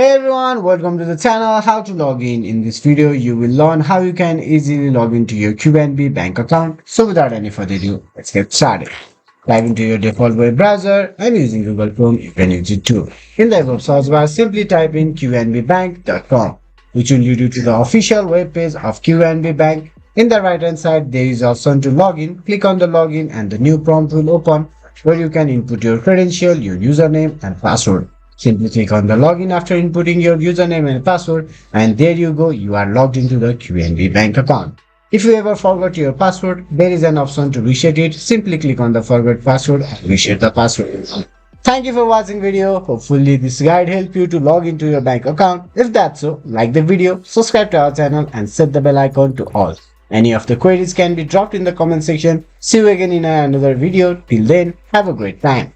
Hey everyone, welcome to the channel How to Log In. In this video, you will learn how you can easily log into your QnB Bank account. So without any further ado, let's get started. Dive into your default web browser. I'm using Google Chrome, you can use it too. In the web search bar, simply type in qnbbank.com, which will lead you to the official web page of QnB Bank. In the right hand side, there is option to login. Click on the login and the new prompt will open where you can input your credential, your username and password. Simply click on the login after inputting your username and password, and there you go, you are logged into the QnB Bank account. If you ever forgot your password, there is an option to reset it. Simply click on the forgot password and reset the password. Thank you for watching video. Hopefully this guide helped you to log into your bank account. If that's so, like the video, subscribe to our channel and set the bell icon to all. Any of the queries can be dropped in the comment section. See you again in another video. Till then, have a great time.